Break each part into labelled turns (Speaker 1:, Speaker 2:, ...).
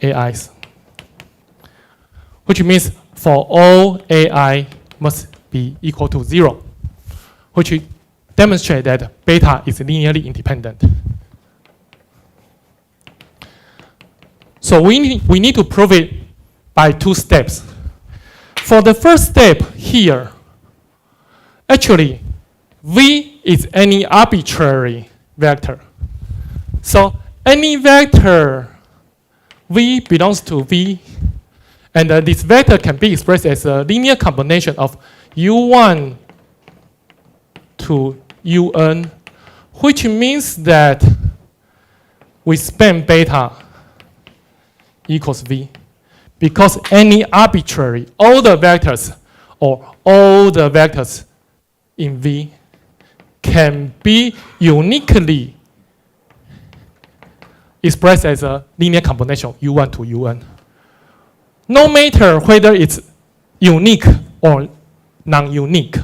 Speaker 1: AIs, which means for all AI must be equal to 0, which demonstrates that beta is linearly independent. So we need to prove it by 2 steps. For the first step here, actually, V is any arbitrary vector. So any vector V belongs to V, and this vector can be expressed as a linear combination of U1 to UN, which means that we span beta equals V, because any arbitrary, all the vectors in V can be uniquely expressed as a linear combination of U1 to UN. No matter whether it's unique or non-unique.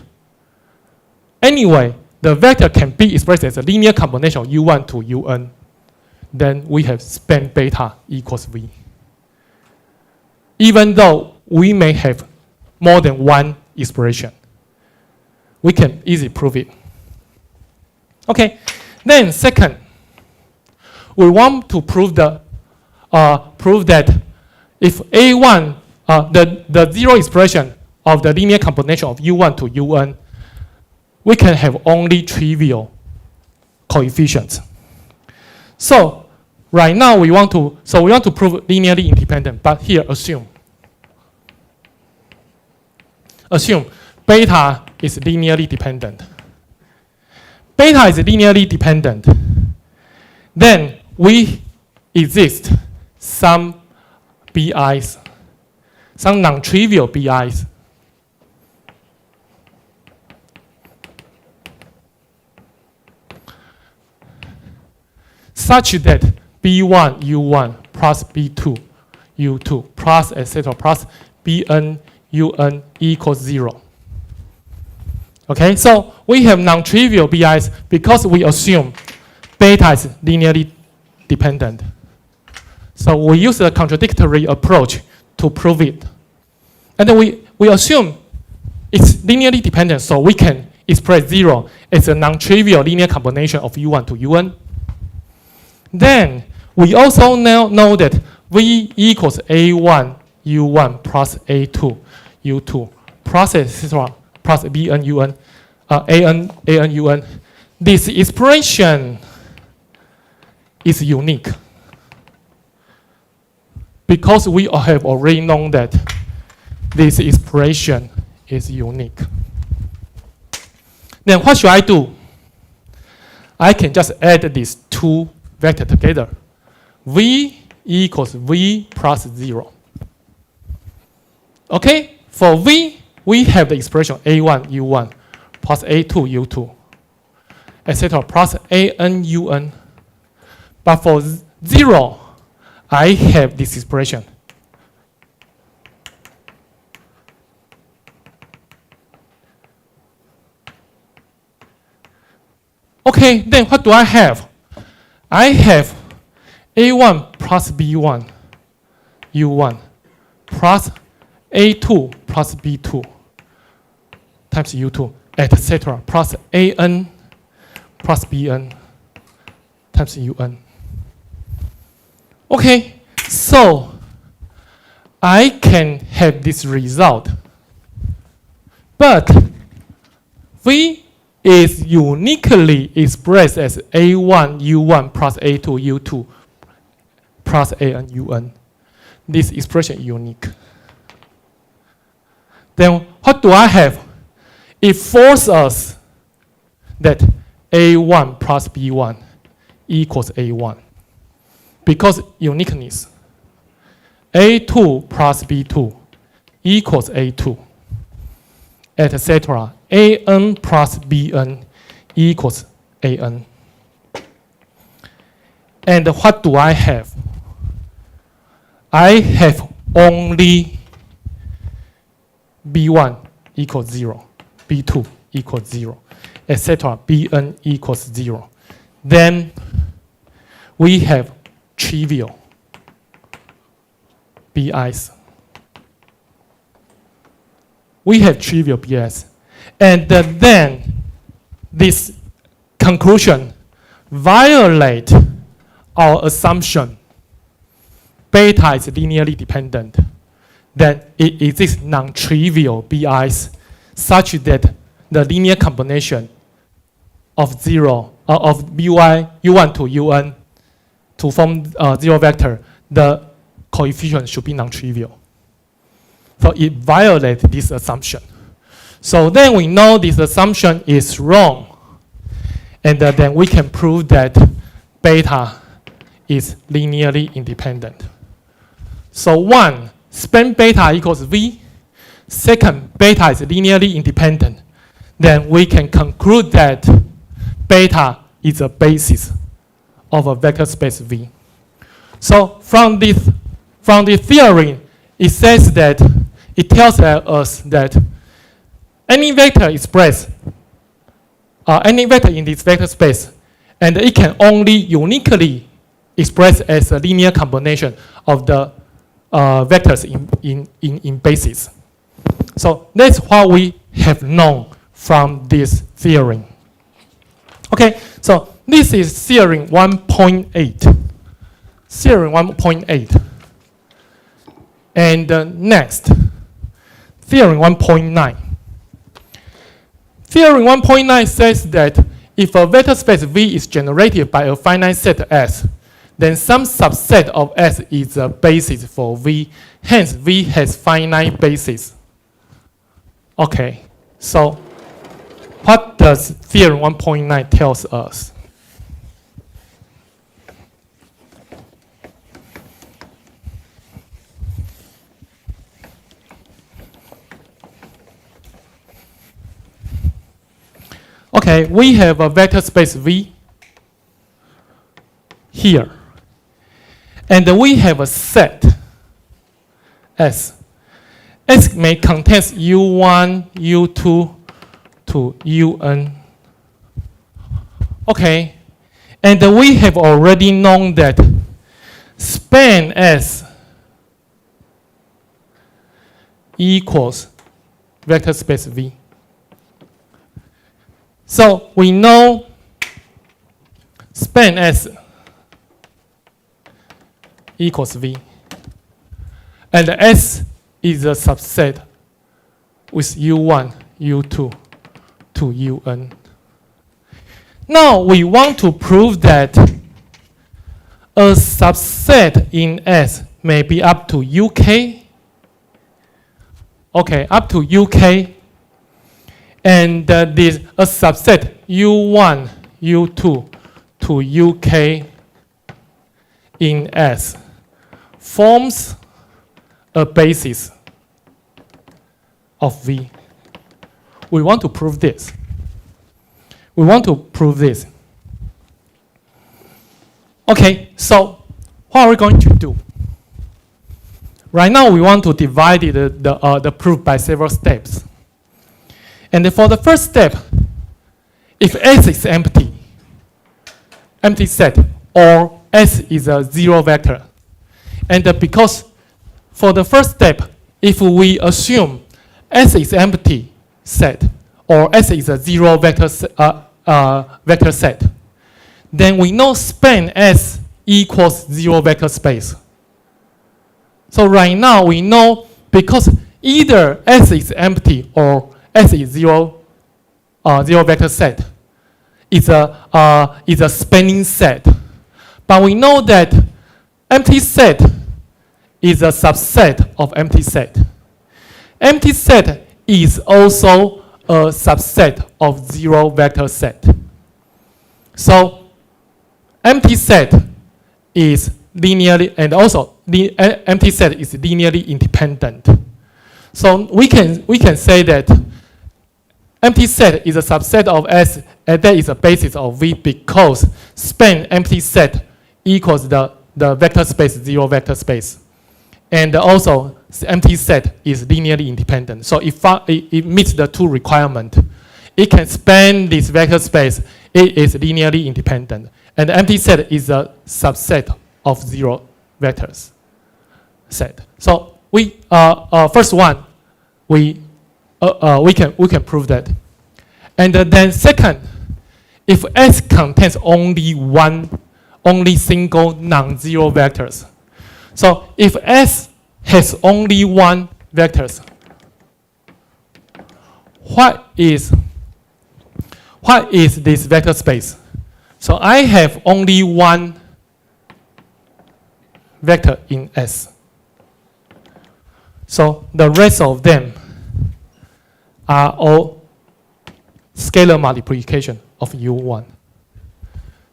Speaker 1: Anyway, the vector can be expressed as a linear combination of U1 to UN. Then we have span beta equals V. Even though we may have more than one expression, we can easily prove it. Okay, then second, we want to prove that if A1, the zero expression of the linear combination of U1 to UN, we can have only trivial coefficients. So right now we want to prove linearly independent, but here assume beta is linearly dependent. Beta is linearly dependent. Then we exist some BIs, some non-trivial BIs. Such that B1 U1 plus B2 U2 plus etc. plus Bn Un equals 0. Okay, so we have non-trivial BIs because we assume beta is linearly dependent. So we use a contradictory approach to prove it. And then we assume it's linearly dependent, so we can express 0 as a non-trivial linear combination of U1 to UN. Then we also now know that V equals A1 U1 plus A2 U2 plus etc. plus Bn UN, An UN. This expression is unique because we have already known that this expression is unique. Then what should I do? I can just add these two vectors together. V equals V plus 0. Okay, for V, we have the expression A1 U1 plus A2 U2, etc. plus An UN. But for 0, I have this expression. Okay, then what do I have? I have A1 plus B1 U1 plus A2 plus B2 times U2, etc. plus An plus Bn times UN. Okay, so I can have this result. But V is uniquely expressed as A1 U1 plus A2 U2 plus An UN. This expression is unique. Then what do I have? It forces us that A1 plus B1 equals A1 because uniqueness. A2 plus B2 equals A2, etc. An plus Bn equals An. And what do I have? I have only B1 equals 0, B2 equals 0, etc. Bn equals 0. Then we have trivial BIs. We have trivial BIs. And then this conclusion violates our assumption beta is linearly dependent, that it exists non-trivial BIs such that the linear combination of of U1 to UN to form zero vector, the coefficient should be non-trivial. So it violates this assumption. So then we know this assumption is wrong. And then we can prove that beta is linearly independent. So one, span beta equals V. Second, beta is linearly independent. Then we can conclude that beta is a basis of a vector space V. So from this theory, it says that it tells us that any vector expressed, any vector in this vector space, and it can only uniquely express as a linear combination of the vectors in basis. So that's what we have known from this theorem. Okay, so this is theorem 1.8. Theorem 1.8. And next, theorem 1.9. Theorem 1.9 says that if a vector space V is generated by a finite set S, then some subset of S is a basis for V. Hence, V has finite basis. Okay, so what does theorem 1.9 tells us? Okay, we have a vector space V here. And we have a set S. S may contain U1, U2 to UN. Okay, and we have already known that span S equals vector space V. So we know span S equals V. And S is a subset with U1, U2 to UN. Now we want to prove that a subset in S may be up to UK. Okay, up to UK. And this a subset U1, U2 to UK in S forms a basis of V. We want to prove this. We want to prove this. Okay, so what are we going to do? Right now, we want to divide the proof by several steps. And for the first step, if S is empty set, or S is a zero vector, and because for the first step, if we assume S is empty set, or S is a zero vector set, then we know span S equals zero vector space. So right now we know because either S is empty or S is zero vector set, it's a spanning set. But we know that empty set is a subset of empty set. Empty set is also a subset of zero vector set. So empty set is linearly, and also the empty set is linearly independent. So we can say that empty set is a subset of S, and that is a basis of V because span empty set equals the vector space, zero vector space. And also, empty set is linearly independent. So it meets the two requirements. It can span this vector space. It is linearly independent. And the empty set is a subset of zero vectors. set. So we first one we can prove that, and then second, if S contains only single non-zero vectors. So if S has only one vectors, what is this vector space? So I have only one vector in S. So the rest of them are all scalar multiplication of U1.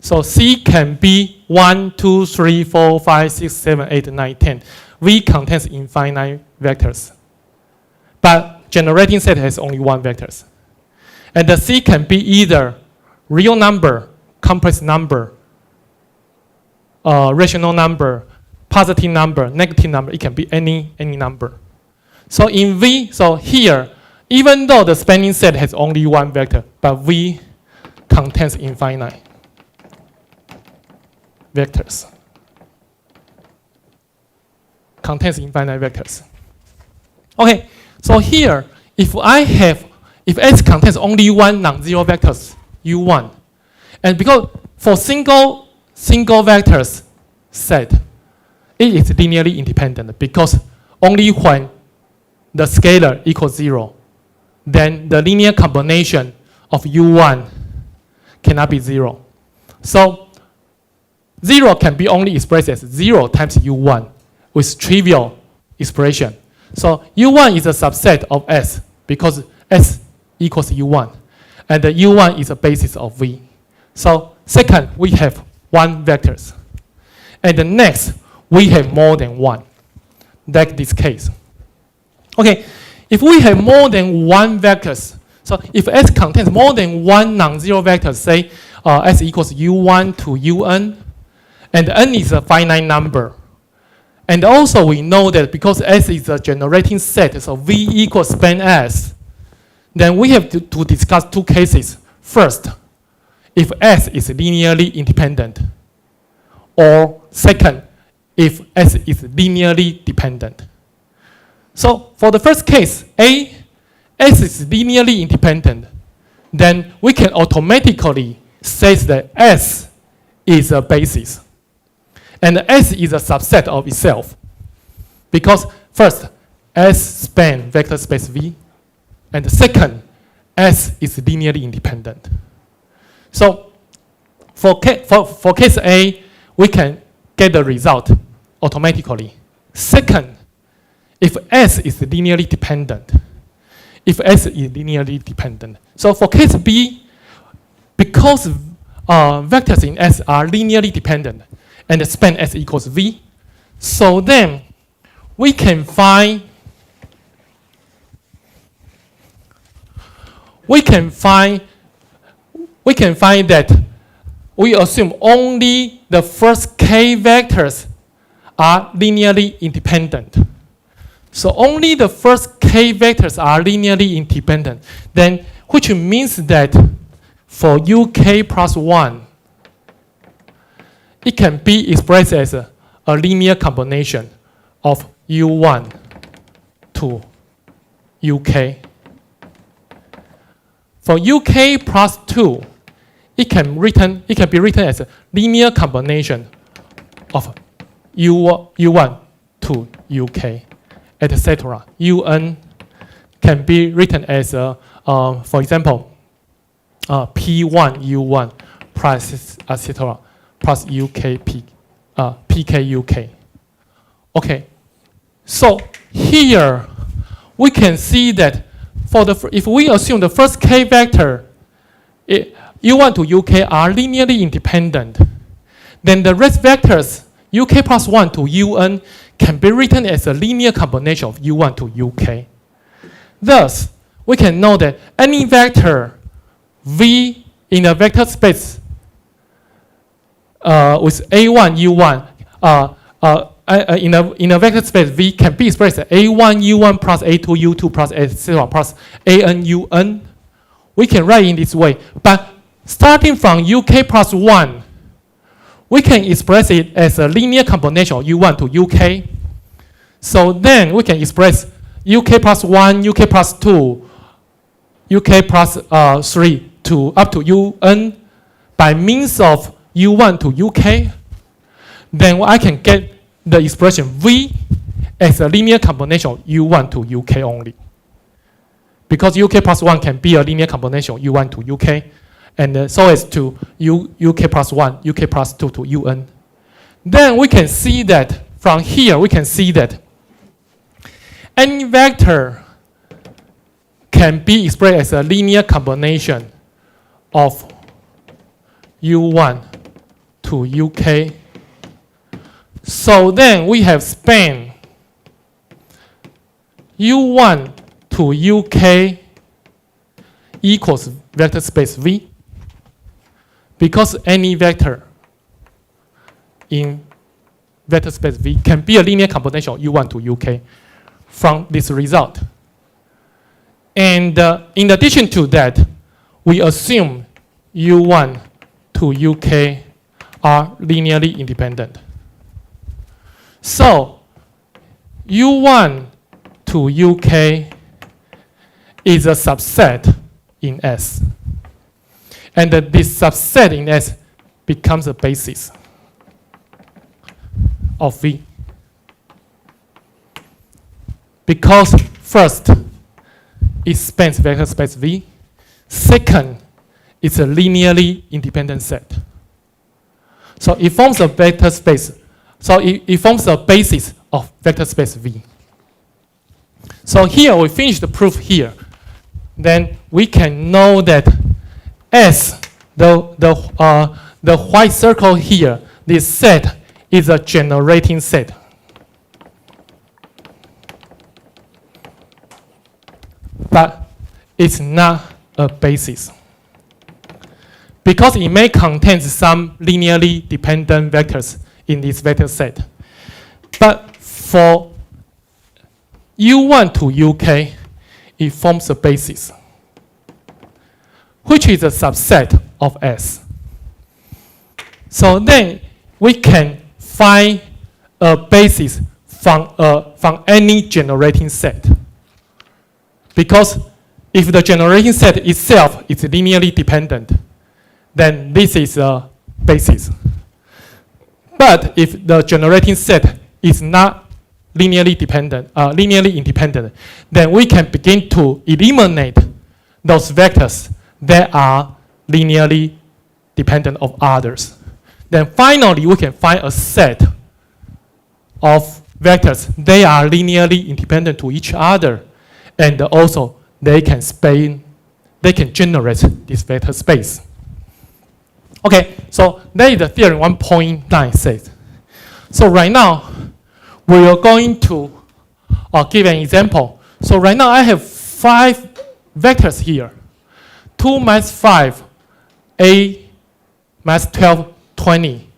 Speaker 1: So C can be 1, 2, 3, 4, 5, 6, 7, 8, 9, 10. V contains infinite vectors. But generating set has only one vectors. And the C can be either real number, complex number, rational number, positive number, negative number. It can be any number. So in V, so here, even though the spanning set has only one vector, but V contains infinite vectors. Contains infinite vectors. Okay, so here, if S contains only one non-zero vectors, U1, and because for single vectors set, it is linearly independent because only when the scalar equals 0, then the linear combination of U1 cannot be 0. So 0 can be only expressed as 0 times U1 with trivial expression. So U1 is a subset of S because S equals U1. And the U1 is a basis of V. So second, we have one vectors. And the next, we have more than one, like this case. Okay, if we have more than one vectors, so if S contains more than one non-zero vector, say S equals U1 to UN, and N is a finite number. And also we know that because S is a generating set, so V equals span S, then we have to discuss two cases. First, if S is linearly independent, or second, if S is linearly dependent. So for the first case, A, S is linearly independent, then we can automatically say that S is a basis. And S is a subset of itself. Because first, S span vector space V, and second, S is linearly independent. So for case A, we can get the result automatically. Second, if S is linearly dependent, so for case B, because vectors in S are linearly dependent, and the span S equals V, so then we can find that we assume only the first K vectors are linearly independent. So only the first K vectors are linearly independent, then which means that for UK plus 1, it can be expressed as a linear combination of U1 to UK. For UK plus 2, it can be written as a linear combination of U1 to UK, etc. UN can be written as, for example, P1 U1 plus etc. plus PK UK. Okay, so here we can see that if we assume the first K vector, U1 to UK are linearly independent, then the rest vectors, UK plus 1 to UN, can be written as a linear combination of U1 to UK. Thus, we can know that any vector V in a vector space with A1, U1, in a vector space V can be expressed as A1, U1 plus A2, U2 plus etc. plus AN, UN. We can write in this way. But starting from UK plus 1, we can express it as a linear combination of U1 to UK. So then we can express UK plus 1, UK plus 2, UK plus 3 to up to UN by means of U1 to UK. Then I can get the expression V as a linear combination of U1 to UK only. Because UK plus 1 can be a linear combination of U1 to UK. And so as to UK plus 1, UK plus 2 to UN. Then we can see that, from here, we can see that any vector can be expressed as a linear combination of U1 to UK. So then we have span U1 to UK equals vector space V, because any vector in vector space V can be a linear combination of U1 to UK from this result. And in addition to that, we assume U1 to UK are linearly independent. So U1 to UK is a subset in S. And this subset in S becomes a basis of V. Because first, it spans vector space V. Second, it's a linearly independent set. So it forms a vector space. So it forms a basis of vector space V. So here we finish the proof here. Then we can know that S, the white circle here, this set is a generating set. But it's not a basis, because it may contain some linearly dependent vectors in this vector set. But for U1 to UK, it forms a basis, which is a subset of S. So then we can find a basis from any generating set. Because if the generating set itself is linearly dependent, then this is a basis. But if the generating set is not linearly independent, then we can begin to eliminate those vectors that are linearly dependent of others. Then finally, we can find a set of vectors. They are linearly independent to each other, and also they can generate this vector space. Okay, so that is the theorem 1.9 says. So right now, we are going to give an example. So right now, I have 5 vectors here. 2 minus 5, 8 minus 12, 20.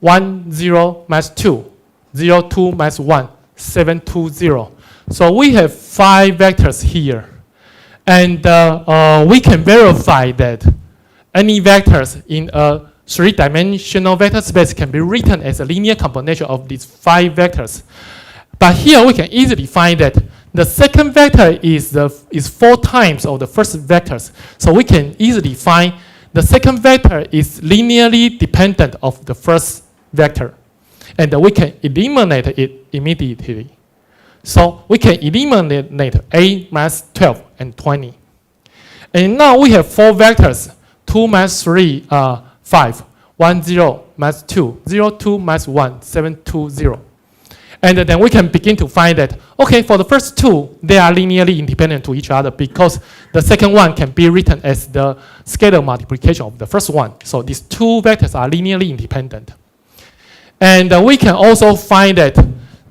Speaker 1: 1, 0 minus 2, 0, 2 minus 1, 7, 2, 0. So we have 5 vectors here. And we can verify that any vectors in a 3-dimensional vector space can be written as a linear combination of these 5 vectors. But here we can easily find that the second vector is 4 times of the first vectors. So we can easily find the second vector is linearly dependent of the first vector. And we can eliminate it immediately. So we can eliminate 8 minus 12 and 20. And now we have 4 vectors. 2 minus 3, 5. 1, 0 minus 2. 0, 2 minus 1, 7, 2, 0. And then we can begin to find that, okay, for the first 2, they are linearly independent to each other because the second one can be written as the scalar multiplication of the first one. So these 2 vectors are linearly independent. And we can also find that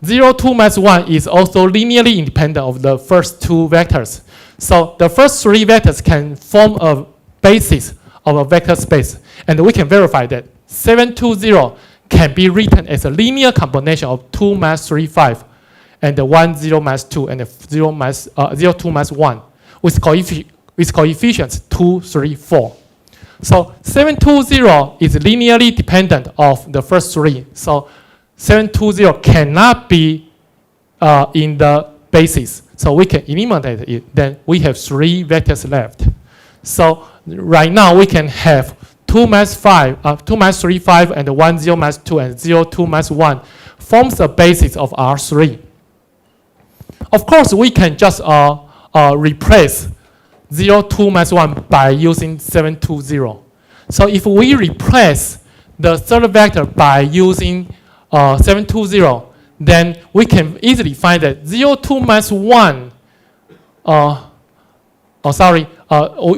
Speaker 1: 0, 2 minus 1 is also linearly independent of the first 2 vectors. So the first 3 vectors can form a basis of a vector space. And we can verify that 7, 2, 0 can be written as a linear combination of 2 minus 3, 5, and the 1, 0 minus 2, and the 0, 2 minus 1, with coefficients 2, 3, 4. So 7, 2, 0 is linearly dependent of the first 3. So 7, 2, 0 cannot be in the basis. So we can eliminate it. Then we have 3 vectors left. So right now we can have 2 minus 5, 2 minus 3, 5, and 1, 0 minus 2, and 0, 2 minus 1 forms the basis of R3. Of course, we can just replace 0, 2 minus 1 by using 7, 2, 0. So if we replace the third vector by using 7, 2, 0, then we can easily find that 0, 2 minus 1,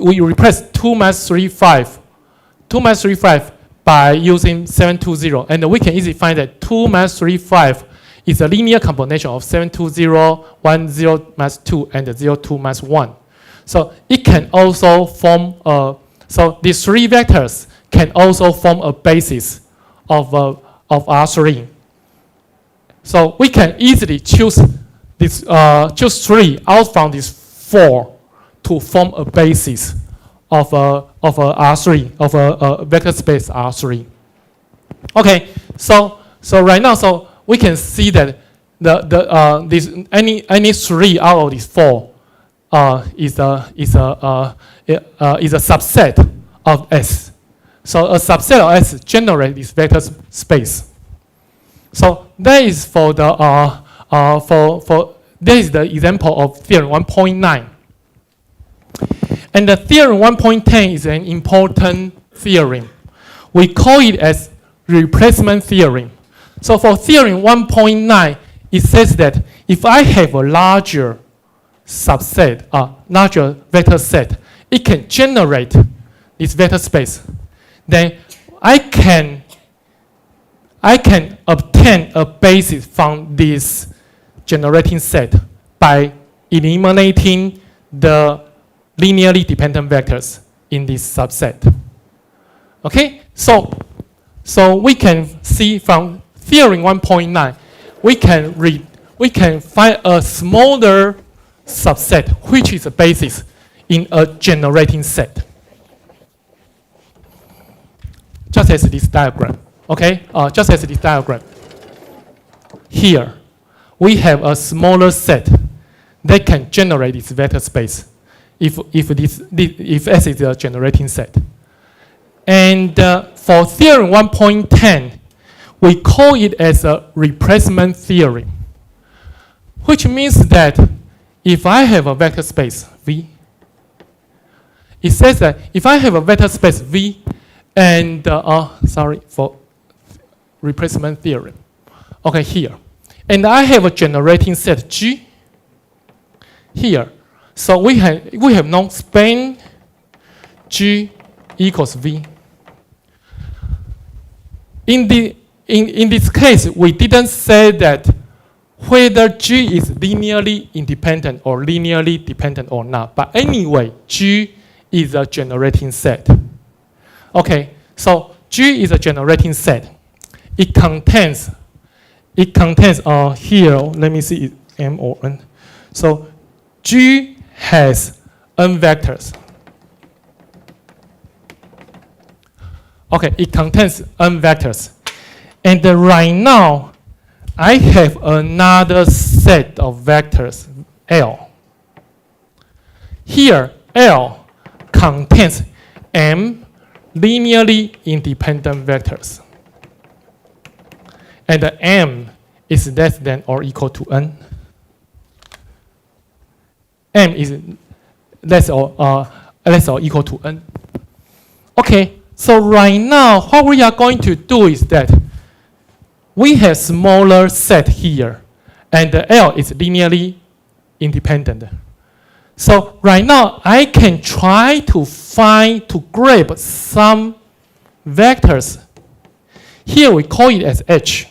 Speaker 1: we replace 2 minus 3, 5. 2 minus 3, 5 by using 7, 2, 0. And we can easily find that 2 minus 3, 5 is a linear combination of 7, 2, 0, 1, 0 minus 2, and 0, 2 minus 1. So it can also form, so these 3 vectors can also form a basis of R3. So we can easily choose this, choose 3 out from these 4 to form a basis of a R3, of a vector space R3. Okay, so right now, so we can see that any 3 out of these 4 is a subset of S. So a subset of S generates this vector space. So that is for the this is the example of theorem 1.9. And the theorem 1.10 is an important theorem. We call it as replacement theorem. So for theorem 1.9, it says that if I have a larger subset, larger vector set, it can generate this vector space. Then I can obtain a basis from this generating set by eliminating the linearly dependent vectors in this subset. Okay, so we can see from theorem 1.9, we can find a smaller subset which is a basis in a generating set. Just as this diagram, okay? Just as this diagram. Here, we have a smaller set that can generate this vector space if S is a generating set. And for theorem 1.10, we call it as a replacement theorem, which means that if I have a vector space V, it says that if I have a vector space V and, for replacement theorem, okay, here. And I have a generating set G here. So we have known span G equals V. In this case, we didn't say that whether G is linearly independent or linearly dependent or not. But anyway, G is a generating set. Okay, so G is a generating set. It contains here, let me see, it's M or N. So G has N vectors. Okay, it contains N vectors. And right now, I have another set of vectors, L. Here, L contains M linearly independent vectors. And the M is less than or equal to N. M is less or equal to N. Okay, so right now, what we are going to do is that we have smaller set here, and the L is linearly independent. So right now, I can try to grab some vectors. Here we call it as H.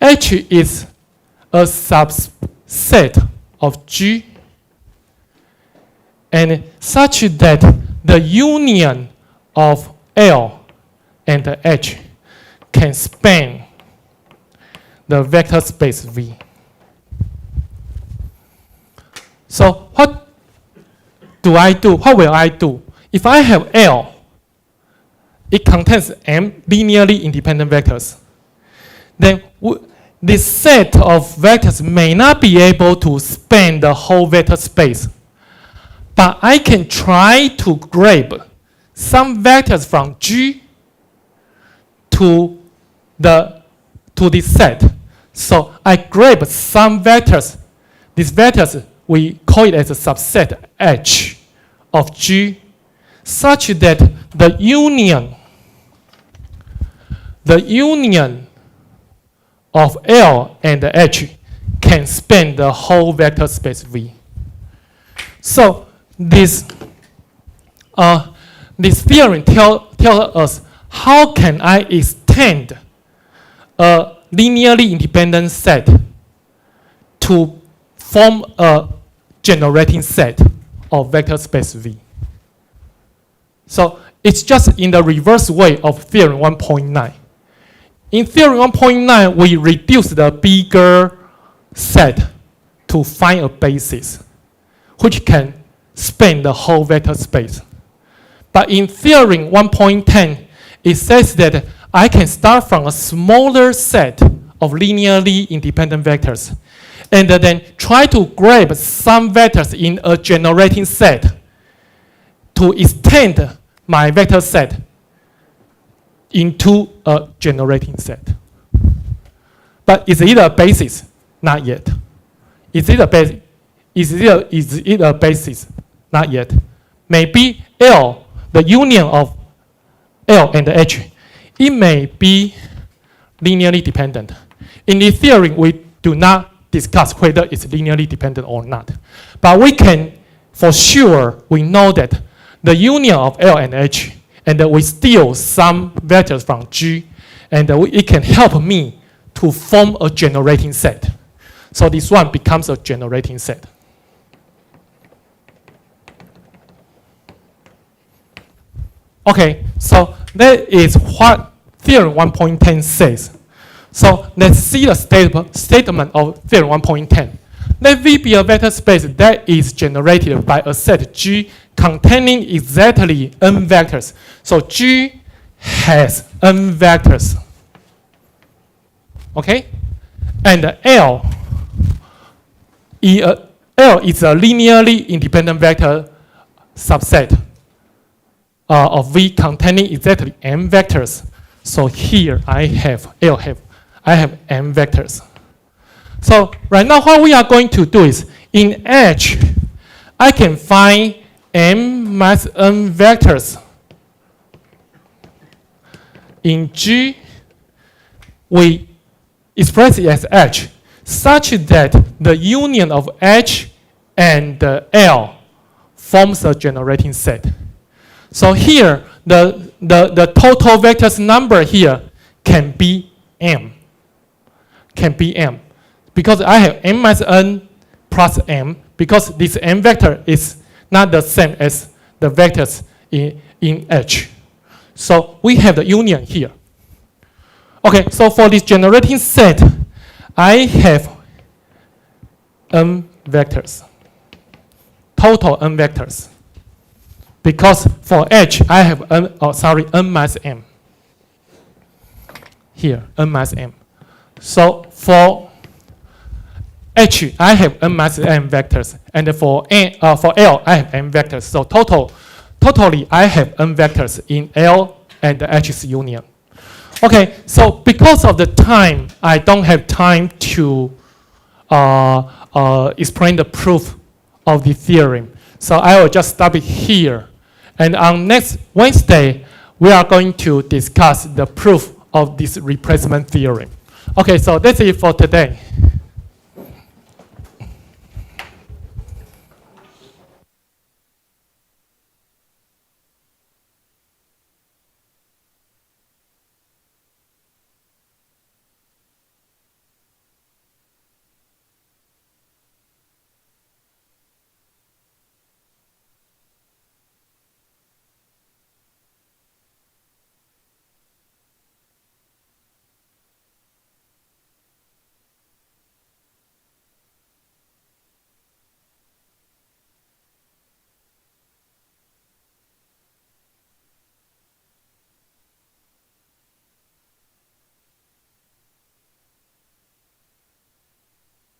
Speaker 1: H is a subset of G, and such that the union of L and the H can span the vector space V. So what do I do? What will I do? If I have L, it contains M linearly independent vectors. Then this set of vectors may not be able to span the whole vector space. But I can try to grab some vectors from G to this set. So I grab some vectors. These vectors, we call it as a subset H of G, such that the union of L and H can span the whole vector space V. So this theorem tells us how can I extend a linearly independent set to form a generating set of vector space V. So it's just in the reverse way of theorem 1.9. In theorem 1.9, we reduce the bigger set to find a basis, which can span the whole vector space. But in theorem 1.10, it says that I can start from a smaller set of linearly independent vectors, and then try to grab some vectors in a generating set to extend my vector set into a generating set. But is it a basis? Not yet. Is it a basis? Is it a basis? Not yet. Maybe L, the union of L and H, it may be linearly dependent. In the theory, we do not discuss whether it's linearly dependent or not. But we can, for sure, we know that the union of L and H, and we steal some vectors from G, and it can help me to form a generating set. So this one becomes a generating set. Okay, so that is what theorem 1.10 says. So let's see the statement of theorem 1.10. Let V be a vector space that is generated by a set G containing exactly n vectors. So G has n vectors. Okay? And L is a linearly independent vector subset of V containing exactly m vectors. So here I have m vectors. So right now what we are going to do is in H, I can find m minus n vectors. In G, we express it as H, such that the union of H and L forms a generating set. So here, the total vectors number here can be m. Because I have m minus n plus m, because this m vector is not the same as the vectors in H. So we have the union here. Okay, so for this generating set, I have n vectors, total n vectors. Because for H, I have n minus m. Here, n minus m. So for H, I have n minus m vectors, and for L, I have m vectors. So totally, I have n vectors in L and H's union. Okay, so because of the time, I don't have time to explain the proof of the theorem. So I will just stop it here. And on next Wednesday, we are going to discuss the proof of this replacement theorem. Okay, so that's it for today.